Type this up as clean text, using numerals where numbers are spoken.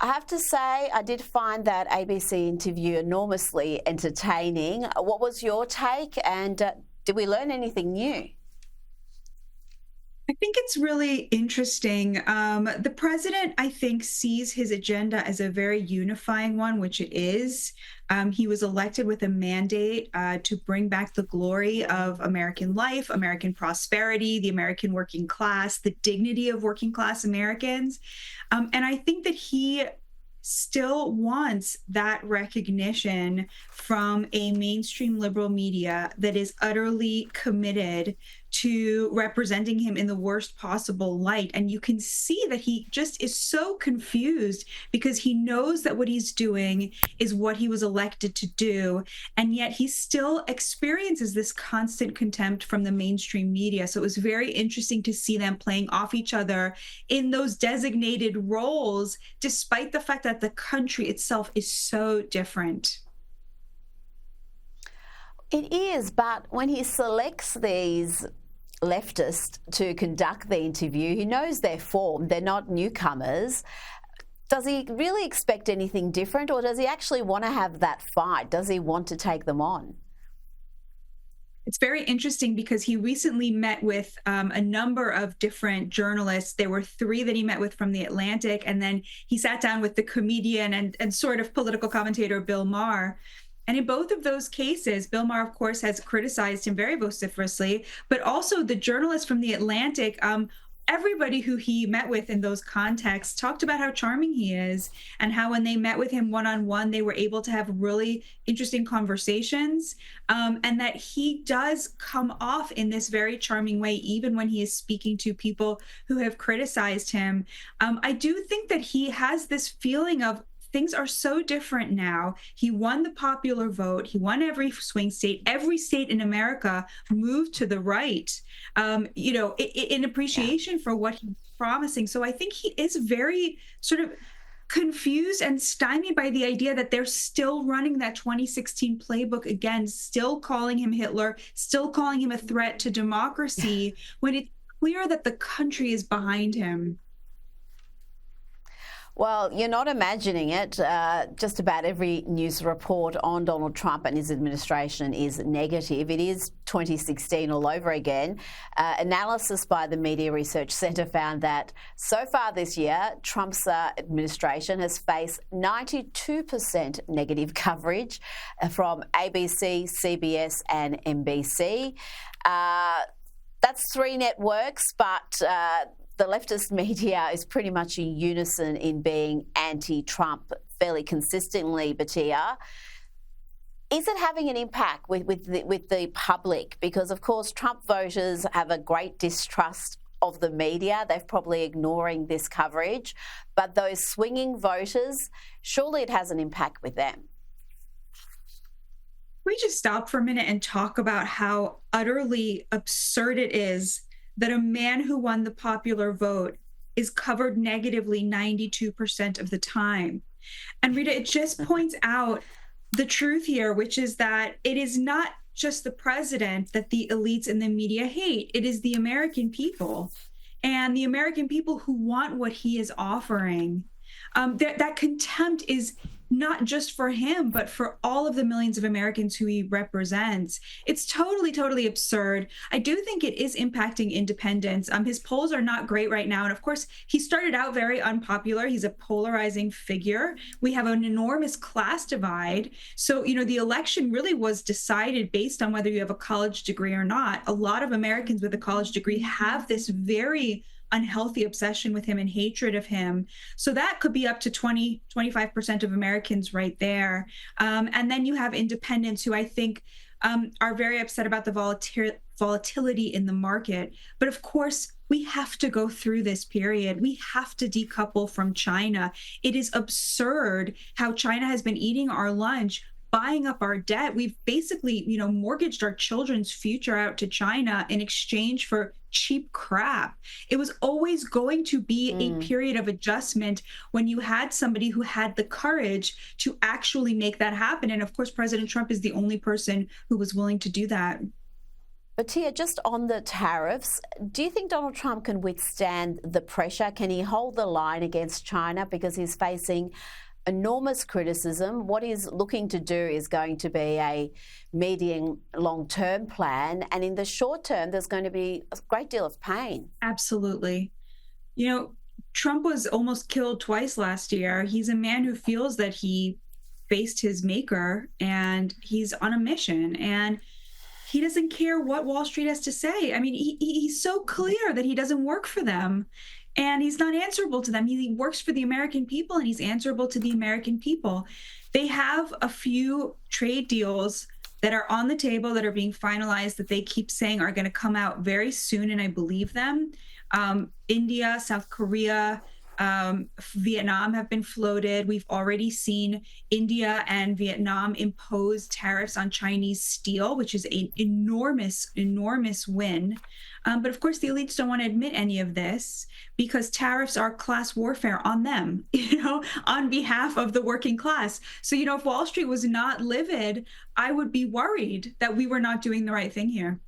I have to say, I did find that ABC interview enormously entertaining. What was your take, and did we learn anything new? I think it's really interesting. The president, I think, sees his agenda as a very unifying one, which it is. He was elected with a mandate to bring back the glory of American life, American prosperity, the American working class, the dignity of working class Americans. And I think that he still wants that recognition from a mainstream liberal media that is utterly committed to representing him in the worst possible light. And you can see that he just is so confused because he knows that what he's doing is what he was elected to do. And yet he still experiences this constant contempt from the mainstream media. So it was very interesting to see them playing off each other in those designated roles, despite the fact that the country itself is so different. It is, but when he selects these leftists to conduct the interview, he knows their form. They're not newcomers. Does he really expect anything different, or does he actually want to have that fight? Does he want to take them on? It's very interesting because he recently met with a number of different journalists. There were three that he met with from The Atlantic, and then he sat down with the comedian and sort of political commentator Bill Maher. And in both of those cases, Bill Maher, of course, has criticized him very vociferously, but also the journalist from The Atlantic, everybody who he met with in those contexts talked about how charming he is and how when they met with him one-on-one, they were able to have really interesting conversations, and that he does come off in this very charming way, even when he is speaking to people who have criticized him. I do think that he has this feeling of things are so different now. He won the popular vote. He won every swing state. Every state in America moved to the right, in appreciation for what he's promising. So I think he is very sort of confused and stymied by the idea that they're still running that 2016 playbook again, still calling him Hitler, still calling him a threat to democracy, when it's clear that the country is behind him. Well, you're not imagining it. Just about every news report on Donald Trump and his administration is negative. It is 2016 all over again. Analysis by the Media Research Centre found that so far this year, Trump's administration has faced 92% negative coverage from ABC, CBS and NBC. That's three networks, but the leftist media is pretty much in unison in being anti-Trump fairly consistently, Batya. Is it having an impact with the public? Because, of course, Trump voters have a great distrust of the media. They're probably ignoring this coverage. But those swinging voters, surely it has an impact with them. We just stop for a minute and talk about how utterly absurd it is that a man who won the popular vote is covered negatively 92% of the time. And Rita, it just points out the truth here, which is that it is not just the president that the elites and the media hate. It is the American people, and the American people who want what he is offering. That contempt is not just for him, but for all of the millions of Americans who he represents. It's totally, totally absurd. I do think it is impacting independents. His polls are not great right now. And of course, he started out very unpopular. He's a polarizing figure. We have an enormous class divide. So, the election really was decided based on whether you have a college degree or not. A lot of Americans with a college degree have this very unhealthy obsession with him and hatred of him. So that could be up to 25% of Americans right there. And then you have independents who I think are very upset about the volatility in the market. But of course, we have to go through this period. We have to decouple from China. It is absurd how China has been eating our lunch, buying up our debt. We've basically, mortgaged our children's future out to China in exchange for cheap crap. It was always going to be a period of adjustment when you had somebody who had the courage to actually make that happen. And of course, President Trump is the only person who was willing to do that. But Tia, just on the tariffs, do you think Donald Trump can withstand the pressure? Can he hold the line against China because he's facing enormous criticism? What he's looking to do is going to be a medium long-term plan, and in the short term, there's going to be a great deal of pain. Absolutely. You know, Trump was almost killed twice last year. He's a man who feels that he faced his maker and he's on a mission, and he doesn't care what Wall Street has to say. I mean, he's so clear that he doesn't work for them and he's not answerable to them. He works for the American people and he's answerable to the American people. They have a few trade deals that are on the table that are being finalized that they keep saying are going to come out very soon, and I believe them. India, South Korea, Vietnam have been floated. We've already seen India and Vietnam impose tariffs on Chinese steel, which is an enormous, enormous win. But of course, the elites don't want to admit any of this because tariffs are class warfare on them, on behalf of the working class. So, if Wall Street was not livid, I would be worried that we were not doing the right thing here.